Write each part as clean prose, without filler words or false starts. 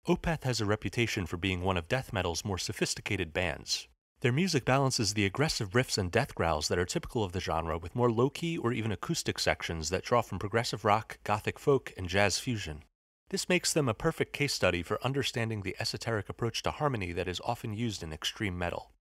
Opeth has a reputation for being one of death metal's more sophisticated bands. Their music balances the aggressive riffs and death growls that are typical of the genre with more low-key or even acoustic sections that draw from progressive rock, gothic folk, and jazz fusion. This makes them a perfect case study for understanding the esoteric approach to harmony that is often used in extreme metal.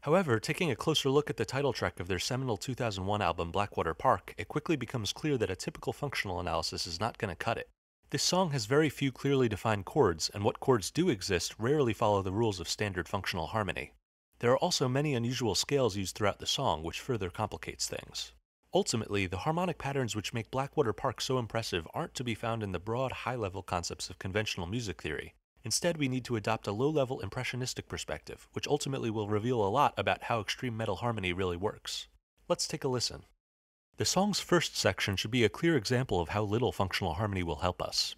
However, taking a closer look at the title track of their seminal 2001 album Blackwater Park, it quickly becomes clear that a typical functional analysis is not going to cut it. This song has very few clearly defined chords, and what chords do exist rarely follow the rules of standard functional harmony. There are also many unusual scales used throughout the song, which further complicates things. Ultimately, the harmonic patterns which make Blackwater Park so impressive aren't to be found in the broad, high-level concepts of conventional music theory. Instead, we need to adopt a low-level impressionistic perspective, which ultimately will reveal a lot about how extreme metal harmony really works. Let's take a listen. The song's first section should be a clear example of how little functional harmony will help us.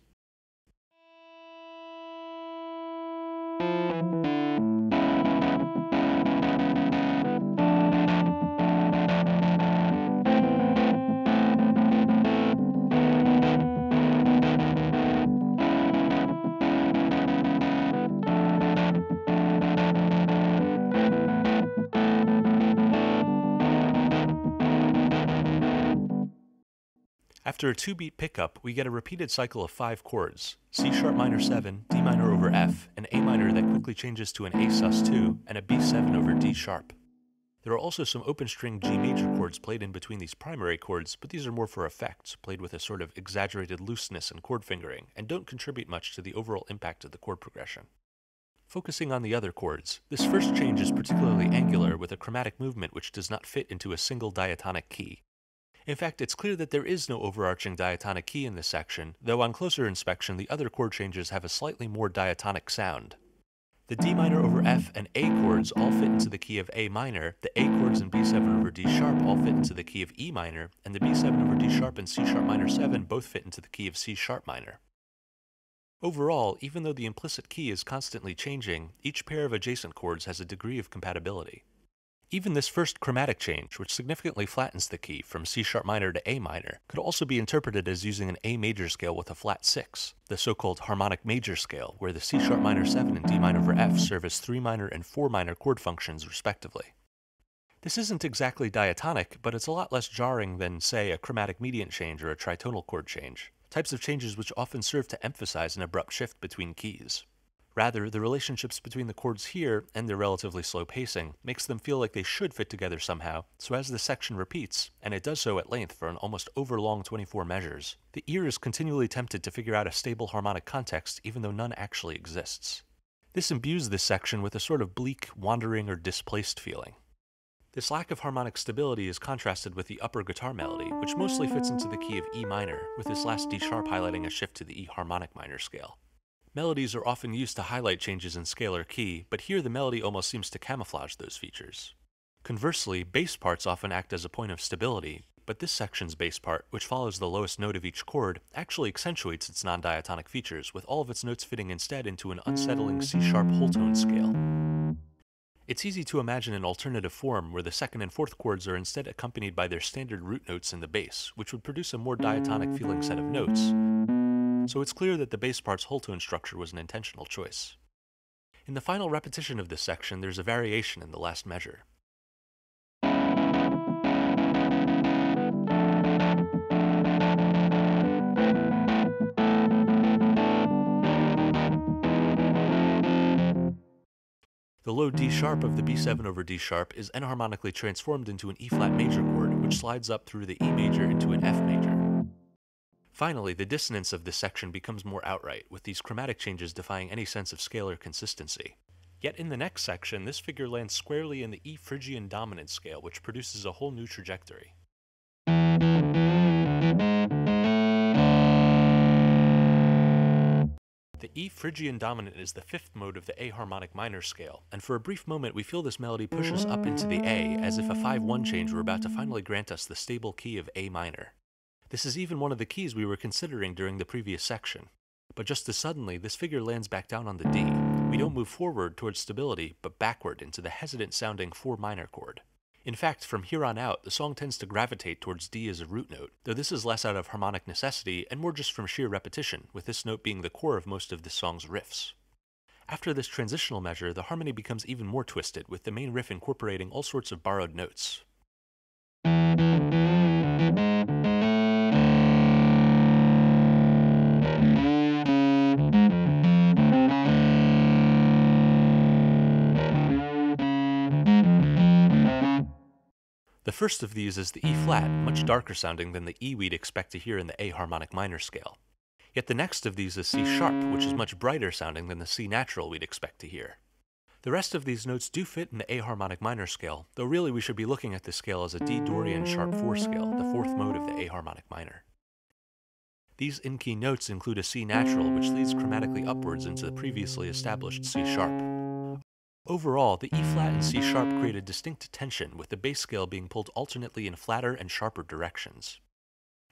After a 2-beat pickup, we get a repeated cycle of 5 chords: C sharp minor 7, D minor over F, an A minor that quickly changes to an A sus2, and a B7 over D sharp. There are also some open string G major chords played in between these primary chords, but these are more for effect, played with a sort of exaggerated looseness in chord fingering, and don't contribute much to the overall impact of the chord progression. Focusing on the other chords, this first change is particularly angular with a chromatic movement which does not fit into a single diatonic key. In fact, it's clear that there is no overarching diatonic key in this section, though on closer inspection the other chord changes have a slightly more diatonic sound. The D minor over F and A chords all fit into the key of A minor, the A chords in B7 over D sharp all fit into the key of E minor, and the B7 over D sharp and C sharp minor 7 both fit into the key of C sharp minor. Overall, even though the implicit key is constantly changing, each pair of adjacent chords has a degree of compatibility. Even this first chromatic change, which significantly flattens the key from C sharp minor to A minor, could also be interpreted as using an A major scale with a flat 6, the so-called harmonic major scale, where the C sharp minor 7 and D minor over F serve as 3 minor and 4 minor chord functions respectively. This isn't exactly diatonic, but it's a lot less jarring than, say, a chromatic mediant change or a tritonal chord change, types of changes which often serve to emphasize an abrupt shift between keys. Rather, the relationships between the chords here and their relatively slow pacing makes them feel like they should fit together somehow, so as the section repeats, and it does so at length for an almost overlong 24 measures, the ear is continually tempted to figure out a stable harmonic context even though none actually exists. This imbues this section with a sort of bleak, wandering, or displaced feeling. This lack of harmonic stability is contrasted with the upper guitar melody, which mostly fits into the key of E minor, with this last D sharp highlighting a shift to the E harmonic minor scale. Melodies are often used to highlight changes in scale or key, but here the melody almost seems to camouflage those features. Conversely, bass parts often act as a point of stability, but this section's bass part, which follows the lowest note of each chord, actually accentuates its non-diatonic features, with all of its notes fitting instead into an unsettling C-sharp whole tone scale. It's easy to imagine an alternative form where the second and fourth chords are instead accompanied by their standard root notes in the bass, which would produce a more diatonic feeling set of notes. So it's clear that the bass part's whole tone structure was an intentional choice. In the final repetition of this section, there's a variation in the last measure. The low D sharp of the B7 over D sharp is enharmonically transformed into an E flat major chord, which slides up through the E major into an F major. Finally, the dissonance of this section becomes more outright, with these chromatic changes defying any sense of scalar consistency. Yet in the next section, this figure lands squarely in the E Phrygian dominant scale, which produces a whole new trajectory. The E Phrygian dominant is the fifth mode of the A harmonic minor scale, and for a brief moment we feel this melody push us up into the A, as if a 5-1 change were about to finally grant us the stable key of A minor. This is even one of the keys we were considering during the previous section. But just as suddenly, this figure lands back down on the D. We don't move forward towards stability, but backward into the hesitant-sounding 4 minor chord. In fact, from here on out, the song tends to gravitate towards D as a root note, though this is less out of harmonic necessity and more just from sheer repetition, with this note being the core of most of this song's riffs. After this transitional measure, the harmony becomes even more twisted, with the main riff incorporating all sorts of borrowed notes. The first of these is the E flat, much darker sounding than the E we'd expect to hear in the A harmonic minor scale. Yet the next of these is C sharp, which is much brighter sounding than the C natural we'd expect to hear. The rest of these notes do fit in the A harmonic minor scale, though really we should be looking at this scale as a D Dorian sharp 4 scale, the fourth mode of the A harmonic minor. These in-key notes include a C natural, which leads chromatically upwards into the previously established C sharp. Overall, the E flat and C sharp create a distinct tension, with the bass scale being pulled alternately in flatter and sharper directions.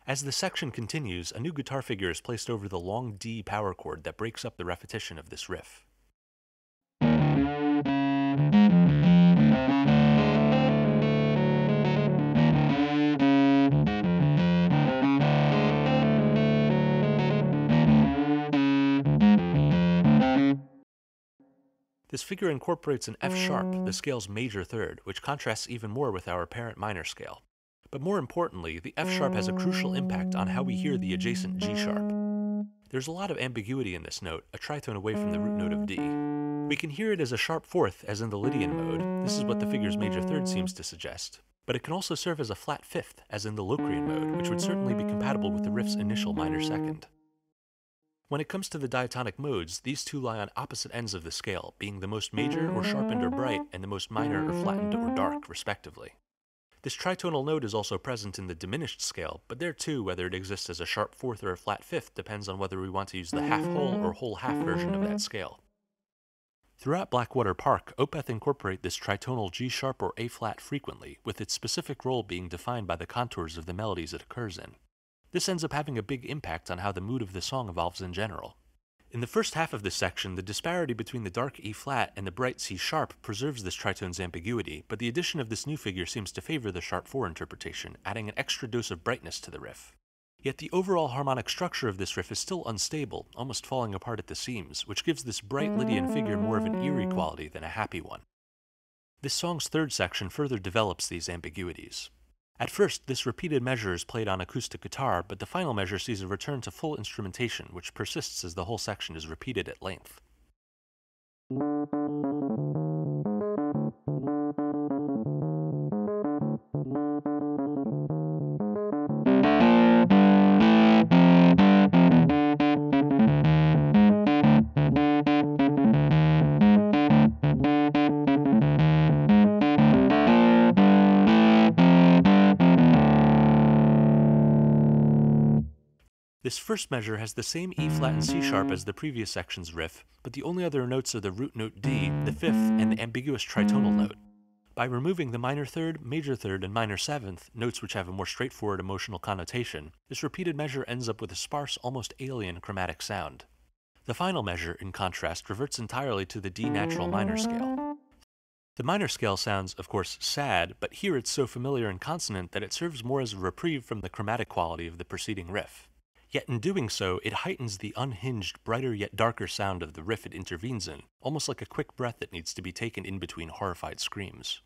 As the section continues, a new guitar figure is placed over the long D power chord that breaks up the repetition of this riff. This figure incorporates an F sharp, the scale's major third, which contrasts even more with our apparent minor scale. But more importantly, the F sharp has a crucial impact on how we hear the adjacent G sharp. There's a lot of ambiguity in this note, a tritone away from the root note of D. We can hear it as a sharp fourth, as in the Lydian mode. This is what the figure's major third seems to suggest. But it can also serve as a flat fifth, as in the Locrian mode, which would certainly be compatible with the riff's initial minor second. When it comes to the diatonic modes, these two lie on opposite ends of the scale, being the most major or sharpened or bright, and the most minor or flattened or dark, respectively. This tritonal note is also present in the diminished scale, but there too, whether it exists as a sharp fourth or a flat fifth depends on whether we want to use the half-whole or whole-half version of that scale. Throughout Blackwater Park, Opeth incorporate this tritonal G sharp or A flat frequently, with its specific role being defined by the contours of the melodies it occurs in. This ends up having a big impact on how the mood of the song evolves in general. In the first half of this section, the disparity between the dark E flat and the bright C sharp preserves this tritone's ambiguity, but the addition of this new figure seems to favor the sharp 4 interpretation, adding an extra dose of brightness to the riff. Yet the overall harmonic structure of this riff is still unstable, almost falling apart at the seams, which gives this bright Lydian figure more of an eerie quality than a happy one. This song's third section further develops these ambiguities. At first, this repeated measure is played on acoustic guitar, but the final measure sees a return to full instrumentation, which persists as the whole section is repeated at length. This first measure has the same E flat and C sharp as the previous section's riff, but the only other notes are the root note D, the fifth, and the ambiguous tritonal note. By removing the minor third, major third, and minor seventh, notes which have a more straightforward emotional connotation, this repeated measure ends up with a sparse, almost alien chromatic sound. The final measure, in contrast, reverts entirely to the D natural minor scale. The minor scale sounds, of course, sad, but here it's so familiar and consonant that it serves more as a reprieve from the chromatic quality of the preceding riff. Yet in doing so, it heightens the unhinged, brighter yet darker sound of the riff it intervenes in, almost like a quick breath that needs to be taken in between horrified screams.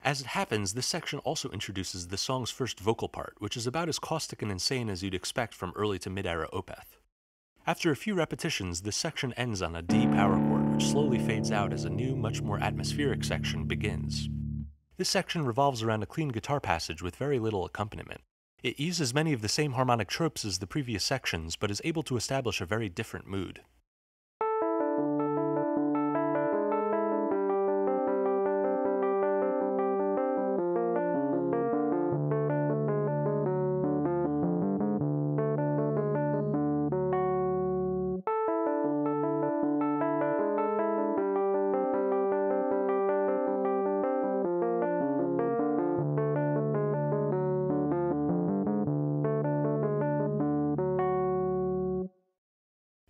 As it happens, this section also introduces the song's first vocal part, which is about as caustic and insane as you'd expect from early to mid-era Opeth. After a few repetitions, this section ends on a D power chord, which slowly fades out as a new, much more atmospheric section begins. This section revolves around a clean guitar passage with very little accompaniment. It uses many of the same harmonic tropes as the previous sections, but is able to establish a very different mood.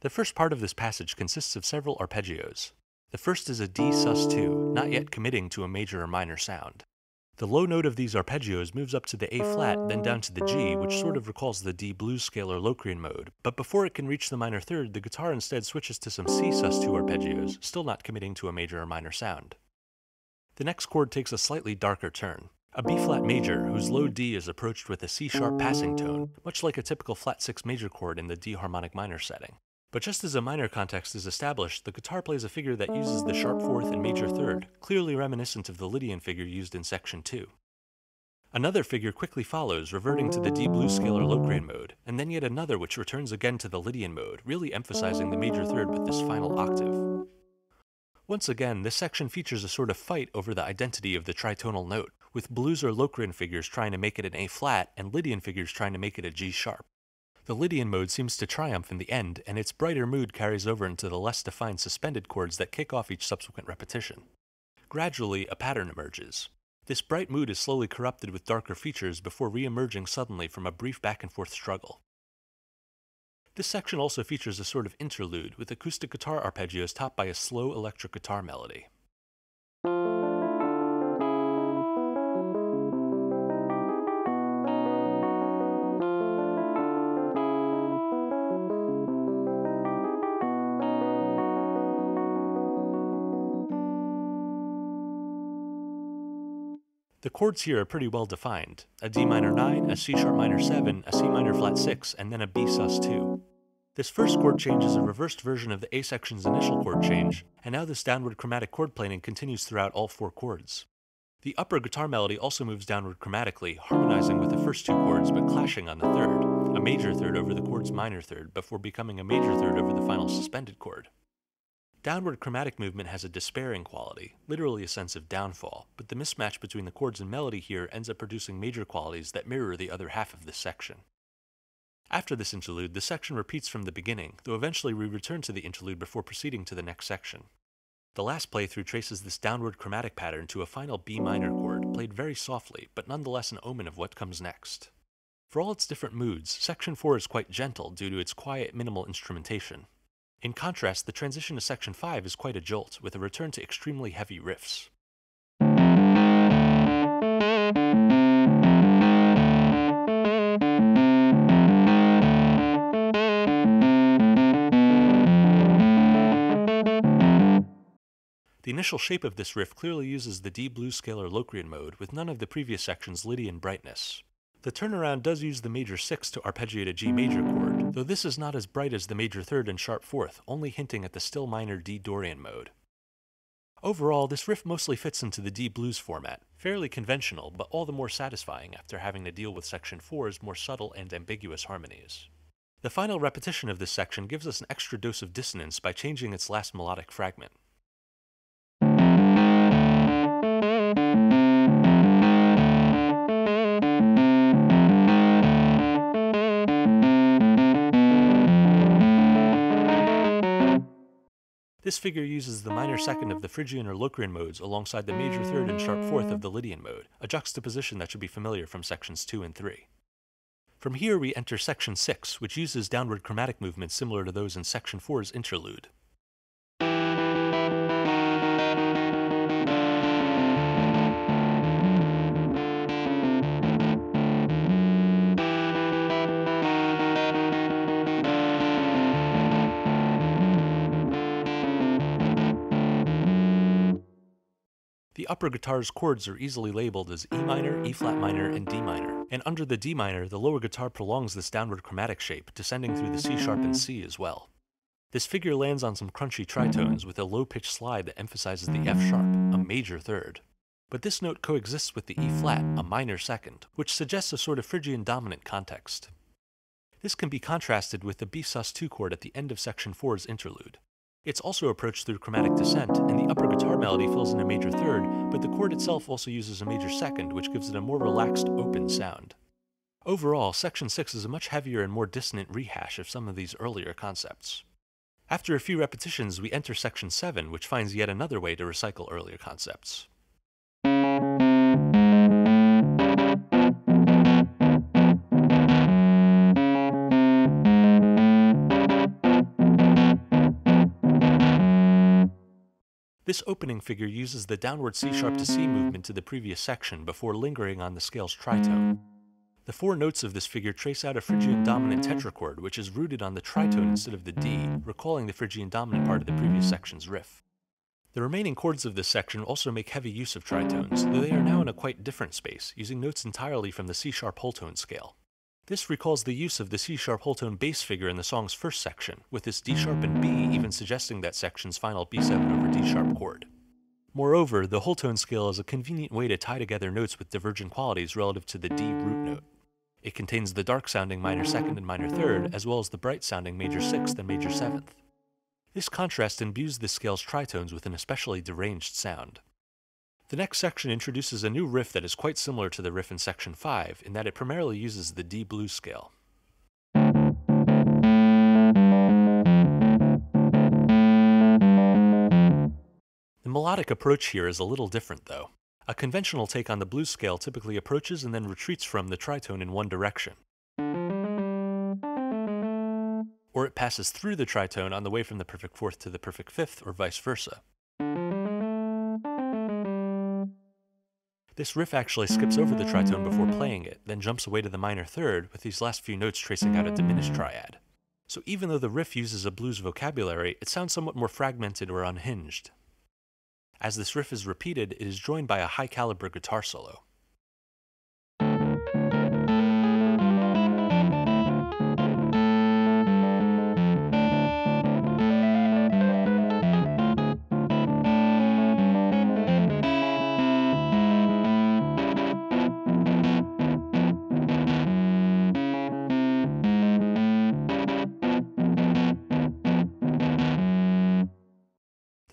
The first part of this passage consists of several arpeggios. The first is a D sus2, not yet committing to a major or minor sound. The low note of these arpeggios moves up to the A flat, then down to the G, which sort of recalls the D blues scalar Locrian mode, but before it can reach the minor third, the guitar instead switches to some C sus2 arpeggios, still not committing to a major or minor sound. The next chord takes a slightly darker turn. A B flat major, whose low D is approached with a C sharp passing tone, much like a typical flat 6 major chord in the D harmonic minor setting. But just as a minor context is established, the guitar plays a figure that uses the sharp fourth and major third, clearly reminiscent of the Lydian figure used in section 2. Another figure quickly follows, reverting to the D blues scalar Locrian mode, and then yet another which returns again to the Lydian mode, really emphasizing the major third with this final octave. Once again, this section features a sort of fight over the identity of the tritonal note, with blues or Locrian figures trying to make it an A flat and Lydian figures trying to make it a G sharp. The Lydian mode seems to triumph in the end, and its brighter mood carries over into the less defined suspended chords that kick off each subsequent repetition. Gradually, a pattern emerges. This bright mood is slowly corrupted with darker features before re-emerging suddenly from a brief back-and-forth struggle. This section also features a sort of interlude, with acoustic guitar arpeggios topped by a slow electric guitar melody. The chords here are pretty well defined: a D minor 9, a C sharp minor 7, a C minor flat 6, and then a B sus2. This first chord change is a reversed version of the A section's initial chord change, and now this downward chromatic chord planing continues throughout all 4 chords. The upper guitar melody also moves downward chromatically, harmonizing with the first 2 chords but clashing on the third, a major third over the chord's minor third before becoming a major third over the final suspended chord. Downward chromatic movement has a despairing quality, literally a sense of downfall, but the mismatch between the chords and melody here ends up producing major qualities that mirror the other half of this section. After this interlude, the section repeats from the beginning, though eventually we return to the interlude before proceeding to the next section. The last playthrough traces this downward chromatic pattern to a final B minor chord, played very softly, but nonetheless an omen of what comes next. For all its different moods, section 4 is quite gentle due to its quiet, minimal instrumentation. In contrast, the transition to section 5 is quite a jolt, with a return to extremely heavy riffs. The initial shape of this riff clearly uses the D blues scalar Locrian mode, with none of the previous section's Lydian brightness. The turnaround does use the major 6 to arpeggiate a G major chord, though this is not as bright as the major third and sharp fourth, only hinting at the still minor D Dorian mode. Overall, this riff mostly fits into the D blues format, fairly conventional, but all the more satisfying after having to deal with section 4's more subtle and ambiguous harmonies. The final repetition of this section gives us an extra dose of dissonance by changing its last melodic fragment. This figure uses the minor second of the Phrygian or Locrian modes alongside the major third and sharp fourth of the Lydian mode, a juxtaposition that should be familiar from sections 2 and 3. From here we enter section 6, which uses downward chromatic movements similar to those in section 4's interlude. The upper guitar's chords are easily labeled as E minor, E flat minor, and D minor, and under the D minor, the lower guitar prolongs this downward chromatic shape, descending through the C sharp and C as well. This figure lands on some crunchy tritones with a low-pitched slide that emphasizes the F sharp, a major third. But this note coexists with the E flat, a minor second, which suggests a sort of Phrygian dominant context. This can be contrasted with the B sus2 chord at the end of section 4's interlude. It's also approached through chromatic descent, and the upper guitar melody fills in a major third, but the chord itself also uses a major second, which gives it a more relaxed, open sound. Overall, section 6 is a much heavier and more dissonant rehash of some of these earlier concepts. After a few repetitions, we enter section 7, which finds yet another way to recycle earlier concepts. This opening figure uses the downward C sharp to C movement to the previous section before lingering on the scale's tritone. The four notes of this figure trace out a Phrygian dominant tetrachord, which is rooted on the tritone instead of the D, recalling the Phrygian dominant part of the previous section's riff. The remaining chords of this section also make heavy use of tritones, though they are now in a quite different space, using notes entirely from the C-sharp whole tone scale. This recalls the use of the C-sharp whole tone bass figure in the song's first section, with this D-sharp and B even suggesting that section's final B7 over D-sharp chord. Moreover, the whole tone scale is a convenient way to tie together notes with divergent qualities relative to the D root note. It contains the dark-sounding minor second and minor third, as well as the bright-sounding major sixth and major seventh. This contrast imbues the scale's tritones with an especially deranged sound. The next section introduces a new riff that is quite similar to the riff in section 5, in that it primarily uses the D blues scale. The melodic approach here is a little different, though. A conventional take on the blues scale typically approaches and then retreats from the tritone in one direction. Or it passes through the tritone on the way from the perfect fourth to the perfect fifth, or vice versa. This riff actually skips over the tritone before playing it, then jumps away to the minor third, with these last few notes tracing out a diminished triad. So even though the riff uses a blues vocabulary, it sounds somewhat more fragmented or unhinged. As this riff is repeated, it is joined by a high-caliber guitar solo.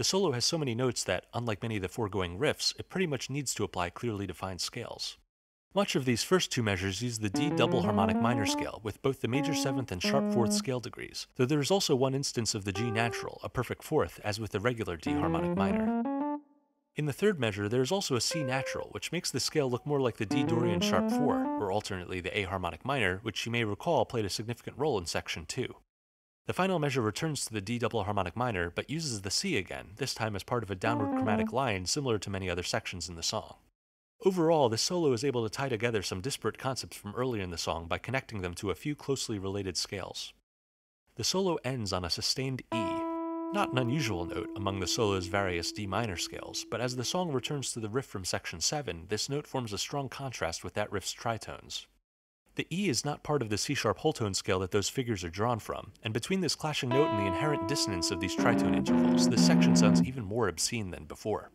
The solo has so many notes that, unlike many of the foregoing riffs, it pretty much needs to apply clearly defined scales. Much of these first two measures use the D double harmonic minor scale, with both the major seventh and sharp fourth scale degrees, though there is also one instance of the G natural, a perfect fourth, as with the regular D harmonic minor. In the third measure, there is also a C natural, which makes the scale look more like the D Dorian sharp 4, or alternately the A harmonic minor, which you may recall played a significant role in section 2. The final measure returns to the D double harmonic minor, but uses the C again, this time as part of a downward chromatic line similar to many other sections in the song. Overall, this solo is able to tie together some disparate concepts from earlier in the song by connecting them to a few closely related scales. The solo ends on a sustained E, not an unusual note among the solo's various D minor scales, but as the song returns to the riff from section 7, this note forms a strong contrast with that riff's tritones. The E is not part of the C-sharp whole tone scale that those figures are drawn from, and between this clashing note and the inherent dissonance of these tritone intervals, this section sounds even more obscene than before.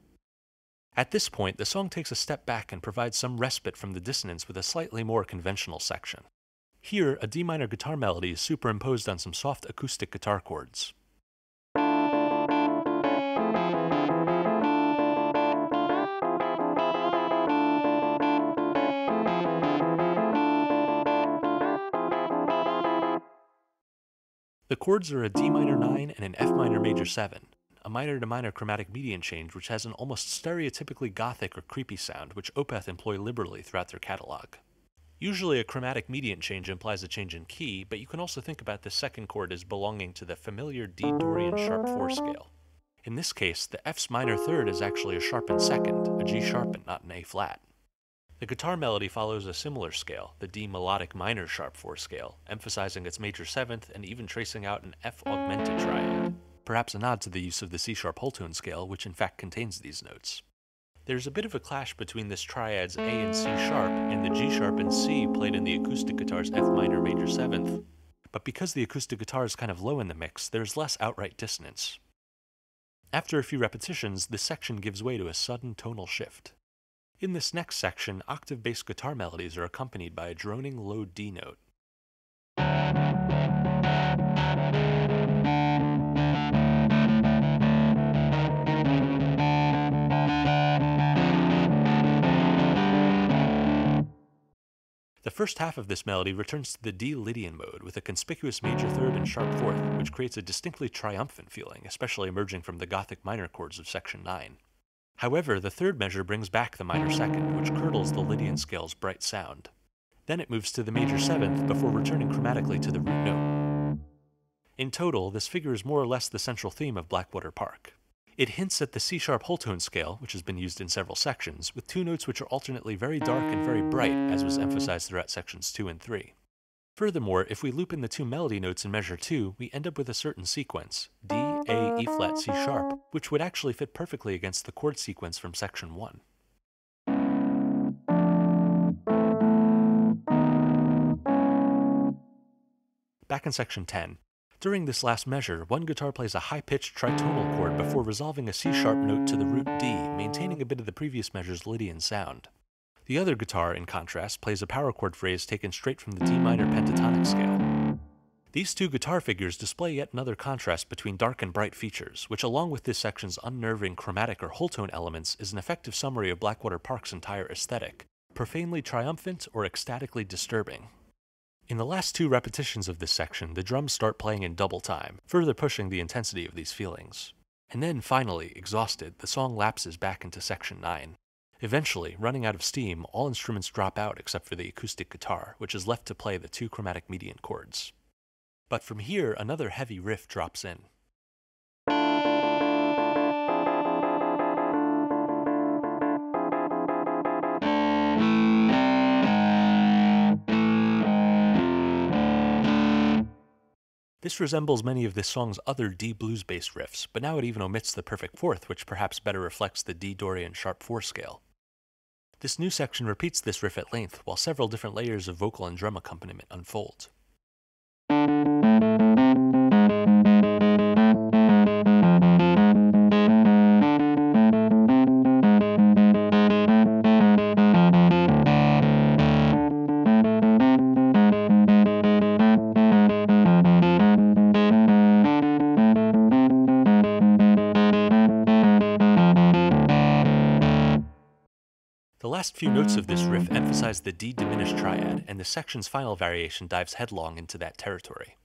At this point, the song takes a step back and provides some respite from the dissonance with a slightly more conventional section. Here, a D minor guitar melody is superimposed on some soft acoustic guitar chords. The chords are a D minor 9 and an F minor major 7, a minor to minor chromatic median change which has an almost stereotypically gothic or creepy sound which Opeth employ liberally throughout their catalog. Usually a chromatic median change implies a change in key, but you can also think about the second chord as belonging to the familiar D Dorian sharp 4 scale. In this case, the F's minor third is actually a sharpened second, a G sharpened, not an A flat. The guitar melody follows a similar scale, the D melodic minor sharp 4 scale, emphasizing its major 7th and even tracing out an F augmented triad, perhaps a nod to the use of the C sharp whole tone scale, which in fact contains these notes. There's a bit of a clash between this triad's A and C sharp and the G sharp and C played in the acoustic guitar's F minor major 7th, but because the acoustic guitar is kind of low in the mix, there's less outright dissonance. After a few repetitions, this section gives way to a sudden tonal shift. In this next section, octave-based guitar melodies are accompanied by a droning low D note. The first half of this melody returns to the D Lydian mode with a conspicuous major third and sharp fourth, which creates a distinctly triumphant feeling, especially emerging from the Gothic minor chords of section 9. However, the third measure brings back the minor second, which curdles the Lydian scale's bright sound. Then it moves to the major 7th before returning chromatically to the root note. In total, this figure is more or less the central theme of Blackwater Park. It hints at the C-sharp whole tone scale, which has been used in several sections, with two notes which are alternately very dark and very bright, as was emphasized throughout sections 2 and 3. Furthermore, if we loop in the two melody notes in measure 2, we end up with a certain sequence, D, A, E flat, C sharp, which would actually fit perfectly against the chord sequence from section 1. Back in section 10. During this last measure, one guitar plays a high-pitched tritonal chord before resolving a C-sharp note to the root D, maintaining a bit of the previous measure's Lydian sound. The other guitar, in contrast, plays a power chord phrase taken straight from the D minor pentatonic scale. These two guitar figures display yet another contrast between dark and bright features, which along with this section's unnerving chromatic or whole tone elements is an effective summary of Blackwater Park's entire aesthetic, profanely triumphant or ecstatically disturbing. In the last two repetitions of this section, the drums start playing in double time, further pushing the intensity of these feelings. And then, finally, exhausted, the song lapses back into section 9. Eventually, running out of steam, all instruments drop out except for the acoustic guitar, which is left to play the two chromatic median chords. But from here, another heavy riff drops in. This resembles many of this song's other D blues-based riffs, but now it even omits the perfect fourth, which perhaps better reflects the D Dorian sharp 4 scale. This new section repeats this riff at length, while several different layers of vocal and drum accompaniment unfold. The last few notes of this riff emphasize the D diminished triad, and the section's final variation dives headlong into that territory.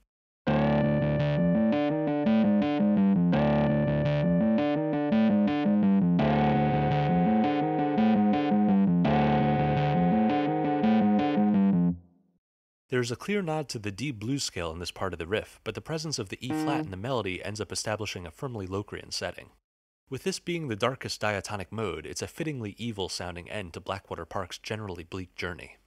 There is a clear nod to the D blues scale in this part of the riff, but the presence of the E flat in the melody ends up establishing a firmly Locrian setting. With this being the darkest diatonic mode, it's a fittingly evil-sounding end to Blackwater Park's generally bleak journey.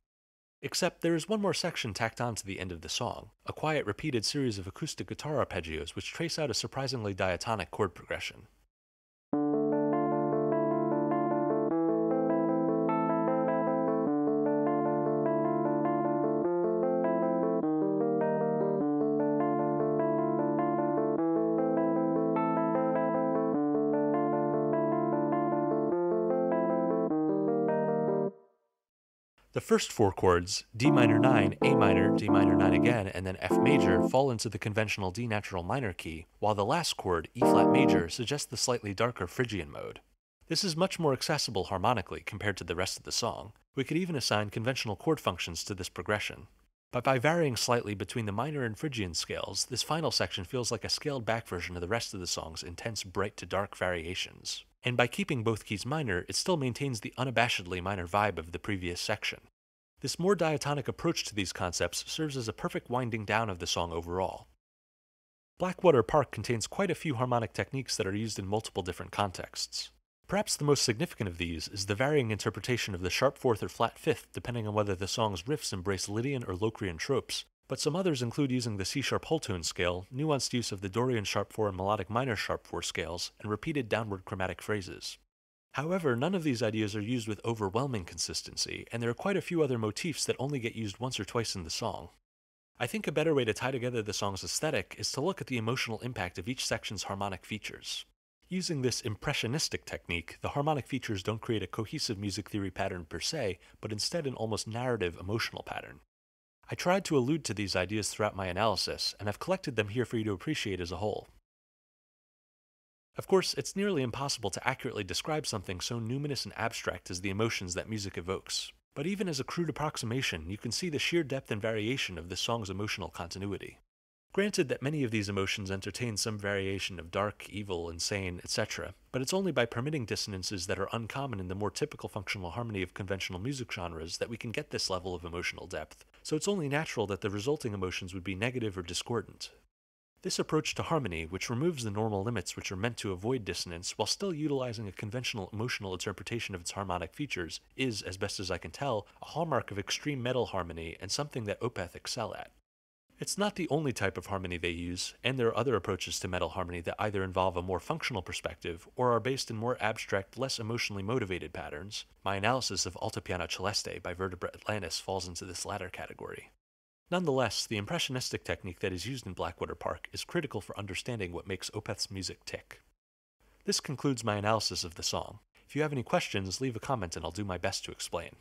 Except there is one more section tacked on to the end of the song, a quiet repeated series of acoustic guitar arpeggios which trace out a surprisingly diatonic chord progression. The first four chords, D minor 9, A minor, D minor 9 again, and then F major, fall into the conventional D natural minor key, while the last chord, E flat major, suggests the slightly darker Phrygian mode. This is much more accessible harmonically compared to the rest of the song. We could even assign conventional chord functions to this progression. But by varying slightly between the minor and Phrygian scales, this final section feels like a scaled back version of the rest of the song's intense bright to dark variations. And by keeping both keys minor, it still maintains the unabashedly minor vibe of the previous section. This more diatonic approach to these concepts serves as a perfect winding down of the song overall. Blackwater Park contains quite a few harmonic techniques that are used in multiple different contexts. Perhaps the most significant of these is the varying interpretation of the sharp fourth or flat fifth depending on whether the song's riffs embrace Lydian or Locrian tropes, but some others include using the C-sharp whole tone scale, nuanced use of the Dorian sharp 4 and melodic minor sharp 4 scales, and repeated downward chromatic phrases. However, none of these ideas are used with overwhelming consistency, and there are quite a few other motifs that only get used once or twice in the song. I think a better way to tie together the song's aesthetic is to look at the emotional impact of each section's harmonic features. Using this impressionistic technique, the harmonic features don't create a cohesive music theory pattern per se, but instead an almost narrative emotional pattern. I tried to allude to these ideas throughout my analysis, and I've collected them here for you to appreciate as a whole. Of course, it's nearly impossible to accurately describe something so numinous and abstract as the emotions that music evokes. But even as a crude approximation, you can see the sheer depth and variation of this song's emotional continuity. Granted that many of these emotions entertain some variation of dark, evil, insane, etc., but it's only by permitting dissonances that are uncommon in the more typical functional harmony of conventional music genres that we can get this level of emotional depth, so it's only natural that the resulting emotions would be negative or discordant. This approach to harmony, which removes the normal limits which are meant to avoid dissonance while still utilizing a conventional emotional interpretation of its harmonic features, is, as best as I can tell, a hallmark of extreme metal harmony and something that Opeth excel at. It's not the only type of harmony they use, and there are other approaches to metal harmony that either involve a more functional perspective or are based in more abstract, less emotionally motivated patterns. My analysis of Altopiano Celeste by Vertebra Atlantis falls into this latter category. Nonetheless, the impressionistic technique that is used in Blackwater Park is critical for understanding what makes Opeth's music tick. This concludes my analysis of the song. If you have any questions, leave a comment and I'll do my best to explain.